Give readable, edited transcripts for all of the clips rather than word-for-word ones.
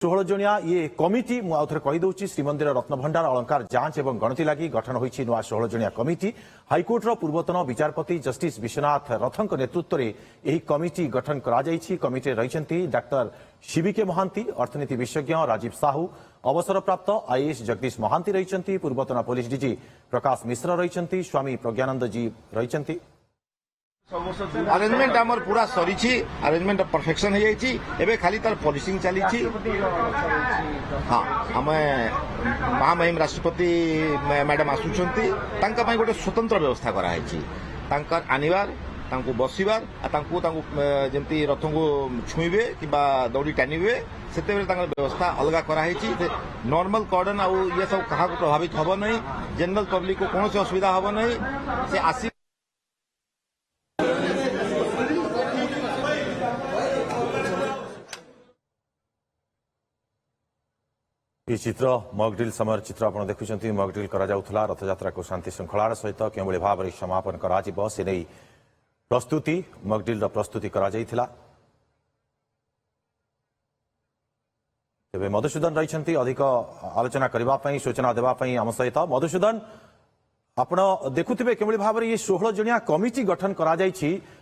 षोहल जणिया ये कमिटी मुझे कहीदे श्रीमंदिर रत्नभंडार अलंकार जांच और गणति लगी गठन होती नुआ 16 जणिया कमिटी हाइकोर्टर पूर्वतन विचारपति जस्टिस विश्वनाथ रथों नेतृत्व में यह कमिटी गठन कमिटी रही डाक्तर शिविके महांती अर्थनीति विशेषज्ञ राजीव साहू अवसरप्राप्त आईएएस जगदीश महांती रही पूर्वतन पुलिस डीजी प्रकाश मिश्र रही स्वामी प्रज्ञानंद जी रही अरेंजमेंट आमर पूरा सरी अरेंजमेंट परफेक्शन हो जाए खाली तार पॉलिशिंग चली हाँ आम महामहिम राष्ट्रपति मैडम आसुंच गोटे स्वतंत्र व्यवस्था कराई आनिबार बसबार जमी रथ को छुईबे कि दौड़ी टाणिबे से व्यवस्था अलग कराई नॉर्मल कॉर्डन आउ ये सब क्या प्रभावित हम ना जनरल पब्लिक को कौन असुविधा हम ना से आसी ये चित्र मॉकड्रिल समय चित्र आप देखुं मॉकड्रिल करा रथयात्रा को शांति श्रृंखलार सहित क्यों भाव में समापन करा प्रस्तुति मॉकड्रिल प्रस्तुति करा तेरे मधुसूदन रही अधिक आलोचना करने सूचना देवाई आम सहित मधुसूदन आपण देखुवे केवल भाव में ये 16 जणिया कमिटी गठन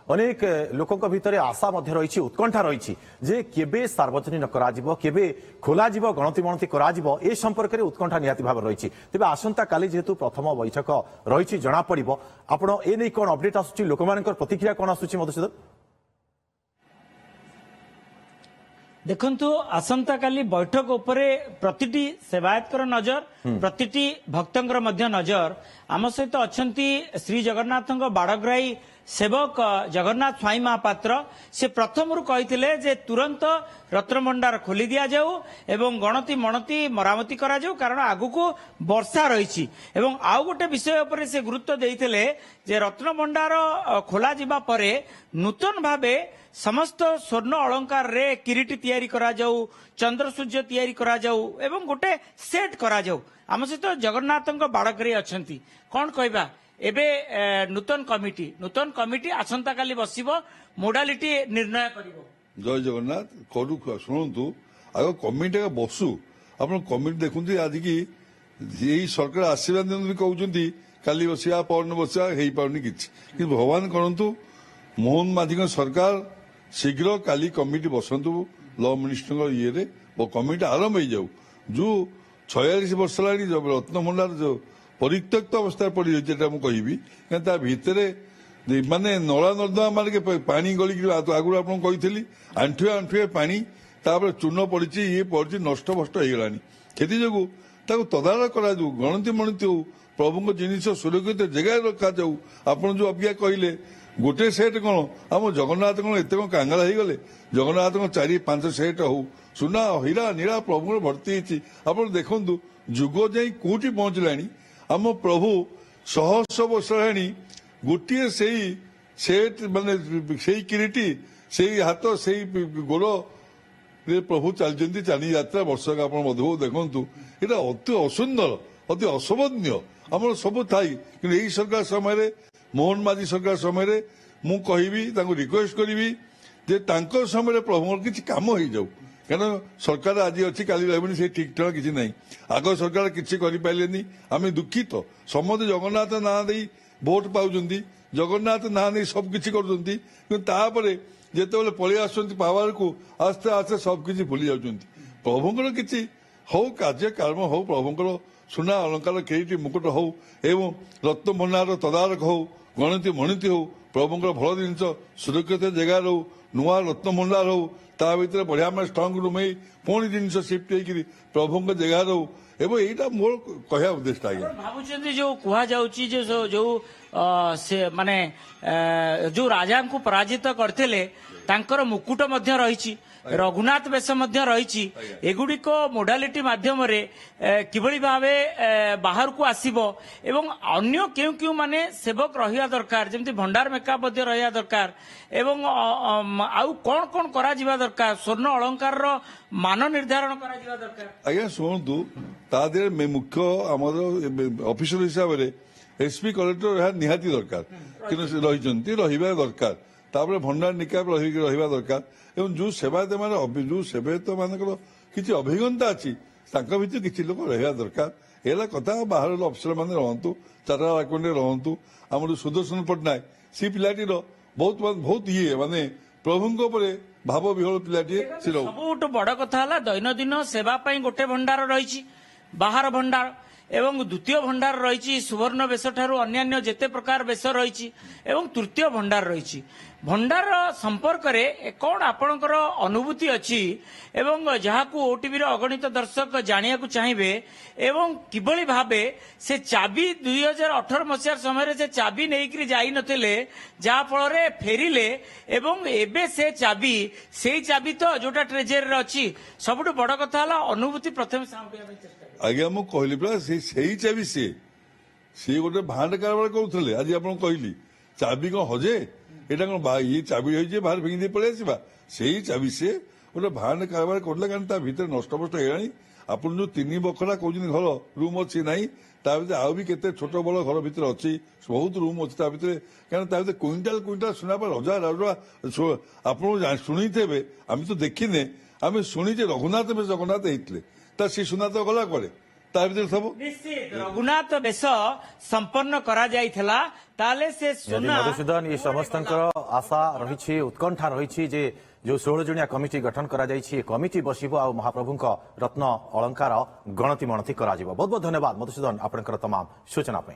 अनेक लोकों भितर आशा रही उत्कंठा रही जे केबे सार्वजनिक केबे खोल गणति मणति ए संपर्क में उत्कंठा निहाती भाव रही तेज आसंता काली जेहेतु प्रथम बैठक रही जना पड़ आपण ए नहीं कौन अपडेट आसूँ लोक प्रतिक्रिया कौन आसूँ मधुसूदन देखंतु आसंता काली बैठक उपरे प्रतिटी सेवायतर नजर प्रतिटी भक्तंकर मध्य नजर आम सहित अछंती श्री जगन्नाथ बाड़ग्राही सेवक जगन्नाथ स्वाई महापात्र से प्रथम कही जे तुरंत रत्नभंडार खोली दिया जाऊ एवं गणति मणति मरामती करा जाऊ कारण आगु को वर्षा रही एवं आउ गोटे विषय पर से गुरुत्व देइथिले जे रत्नभंडार खोला जिबा परे नूतन भावे समस्त स्वर्ण अलंकार रे किरीटी तैयारी करा जाऊ चंद्र सूर्य तैयारी करा जाऊ एवं गोटे सेट करा जाऊ आम सहित जगन्नाथ बाड़ग्राही अछंती कौन कहबा एबे नूतन कमिटी आसंता काली बसिबो मोडालिटी निर्णय करिवो जय जगन्नाथ करू शुणु आग कमिटी बसु आप कमिटी देखते आज की यही सरकार आशीर्वाद भी कहते काली बसिया पौन बसिया हो पारनी कि भगवान करंतु मोहन माझी सरकार शीघ्र काली कमिटी बसंतु लॉ मिनिस्टर ये कमिटी आरंभ हो जाऊ जो 46 वर्ष है रत्नभंडार जो परित्यक्त अवस्था पड़ जाए मुझे भितर माने नला नर्दमा मारे पानी गलिक आगुरी आपको कही आंठुए आंठुए पानी तापर चूर्ण पड़ी ये पड़ी नष्ट भष्ट होगा से तदारख करा गणति मणति हो प्रभु जिनिस सुरक्षित जगह रखा जाऊ आप जो अज्ञा कहले गोटे सेट कौन आम जगन्नाथ कौन एत कौन कांगाल हो गले जगन्नाथ 4-5 सेट हो सुना हीरा नीला प्रभु भर्ती आप देखु जुग जाई कौटी पहुंचलानी आम प्रभु शह वर्ष है गोटे से सेट माने से किरीटी से हाथ से गोड़ प्रभु चली यात्रा वर्षक आप मधु देखु यहाँ अति असुंदर अति असमन्य आम सब थाई कि यही सरकार समय मोहन माझी सरकार समय मु कहि रिक्वेस्ट करी जे समय प्रभु किसी कम हो जाऊ कहना सरकार आज अच्छी काली रही से ठीक ठाक किसी ना आग सरकार किसी करें आम दुखित समस्त जगन्नाथ ना दे भोट पाँच जगन्नाथ ना नहीं सबकि कर जिते पलि आस पावर को आस्ते आस्ते सबकि भूली जाऊँ प्रभुंर किसी हो कार्य कर्म हो प्रभुंर सुना अलंकार किरीटी मुकुट हो एवं रत्नभंडार तदारख हो गणति मणिति हो प्रभुंर भल जिन सुरक्षित जगह रो नुआ रत्नभंडार हो ता भर बढ़िया मैं स्ट्रंग रूम ही पुणी जिन सिफ्ट हो प्रभु जगह रो एवं यहीटा मोर कह उद्देश्य आज्ञा भावुं जो कहुच्छी जो से माने जो राजा को पराजित करते मुकुट रही रघुनाथ बेश रही एगुड़िक मोडालिटी मध्यम किभली भावे बाहर को आसीबो एवं अन्य क्यों क्यों माने सेवक रहिया दरकार जेमती भंडार मेकअप रहिया दरकार एवं आउ कौन कौन करा जिबा दरकार स्वर्ण अलंकार रो मान निर्धारण करा जिबा दरकार आज्ञा शुणु तादे मुख्य आमर ऑफिसर हिसाब से एसपी कलेक्टर निहाती दरकार कि रही दरकार तापर भंडार निकाय रहा दरकार एवं जो सेवायत मान जो सेवायत मान କିଛି ଅଭିଜ୍ଞତା ଅଛି ତାଙ୍କ ଭିତରେ କିଛି ଲୋକ ରହିବା ଦରକାର। ଏ ହେଲା କଥା। ବାହାର ଅଫିସର ମାନେ ରହନ୍ତୁ, ଚାର୍ଟାର୍ଡ ଆକାଉଣ୍ଟାଣ୍ଟ ରହନ୍ତୁ। ଆମର ସୁଦର୍ଶନ ପଟ୍ଟନାୟକ ସେ ପିଲାଟିର ବହୁତ ଇଏ ମାନେ ପ୍ରଭୁଙ୍କ ଉପରେ ଭାବ ବିହଳ ପିଲାଟିଏ ସେ ରହୁ। ସବୁଠୁ ବଡ କଥା ହେଲା ଦୈନନ୍ଦିନ ସେବା ପାଇଁ ଗୋଟେ ଭଣ୍ଡାର ରହିଛି, ବାହାର ଭଣ୍ଡାର, ଏବଂ ଦ୍ୱିତୀୟ ଭଣ୍ଡାର ରହିଛି ସୁବର୍ଣ୍ଣ ବେଶ ଠାରୁ ଅନ୍ୟାନ୍ୟ ଯେତେ ପ୍ରକାର ବେଶ ରହିଛି, ଏବଂ ତୃତୀୟ ଭଣ୍ଡାର ରହିଛି। ଭଣ୍ଡାର ସମ୍ପର୍କରେ କଣ ଆପଣଙ୍କର ଅନୁଭୂତି ଅଛି ଏବଂ ଯାହାକୁ ଓଟିଭିର ଅଗଣିତ ଦର୍ଶକ ଜାଣିବାକୁ ଚାହିଁବେ, ଏବଂ କିଭଳି ଭାବେ ସେ ଚାବି 2018 ମସିହା ସମୟରେ ସେ ଚାବି ନେଇକରି ଯାଇନଥିଲେ, ଯାହା ଫଳରେ ଫେରିଲେ ଏବଂ ଏବେ ସେ ଚାବି ସେଇ ଚାବି ତ ଯୋଉଟା ଟ୍ରେଜେରୀରେ ଅଛି। ସବୁଠୁ ବଡ କଥା ହେଲା ଅନୁଭୂତି ପ୍ରଥମେ ସାମ୍ପିବା ପାଇଁ ଚେଷ୍ଟା କରେ। ଆଜ୍ଞା ମୁଁ କହିଲି ପରା ସେଇ ଚାବି ସିଏ ଗୋଟେ ଭାଣ୍ଡ କାରବାର କରୁଥିଲେ। ଆଜି ଆପଣଙ୍କୁ କହିଲି ଚାବି କଣ ହଜେ, ଏଇଟା କଣ ଇଏ ଚାବି ହେଇଛି ବାହାରେ ଫିଙ୍ଗି ଦେଇ ପଳେଇ ଆସିବା। ସେଇ ଚାବି ସିଏ ଗୋଟେ ଭାଣ୍ଡ କାରବାର କରୁଥିଲେ, କାରଣ ତା ଭିତରେ ନଷ୍ଟଫଷ୍ଟ ହେଇଗଲାଣି। ଆପଣ ଯୋଉ 3 ବଖରା କହୁଛନ୍ତି ଘର ରୁମ୍ ଅଛି ନାହିଁ, ତା ଭିତରେ ଆଉ ବି କେତେ ଛୋଟ ବଡ ଘର ଭିତରେ ଅଛି, ବହୁତ ରୁମ୍ ଅଛି ତା ଭିତରେ। କାରଣ ତା ଭିତରେ କୁଇଣ୍ଟାଲ ସୁନା ପା ରଜା ଆପଣ ଶୁଣିଥିବେ, ଆମେ ତ ଦେଖିନେ, ଆମେ ଶୁଣିଛେ ରଘୁନାଥ ବେଶ ଜଗନ୍ନାଥ ହେଇଥିଲେ, ତା ସେ ସୁନା ତ ଗଲା କୁଆଡେ ତା ଭିତରେ ସବୁ। ନିଶ୍ଚିତ ରଘୁନାଥ ବେଶ ସମ୍ପନ୍ନ କରାଯାଇଥିଲା, ତାହେଲେ ସେ ସୁନା ମଧୁସୂଦନ ଏ ସମସ୍ତଙ୍କର ଆଶା ରହିଛି, ଉତ୍କଣ୍ଠା ରହିଛି ଯେ ଯୋଉ 16 ଜଣିଆ କମିଟି ଗଠନ କରାଯାଇଛି, କମିଟି ବସିବ ଆଉ ମହାପ୍ରଭୁଙ୍କ ରତ୍ନ ଅଳଙ୍କାର ଗଣତି ମଣତି କରାଯିବ। ବହୁତ ବହୁତ ଧନ୍ୟବାଦ ମଧୁସୂଦନ ଆପଣଙ୍କର ତମାମ ସୂଚନା ପାଇଁ।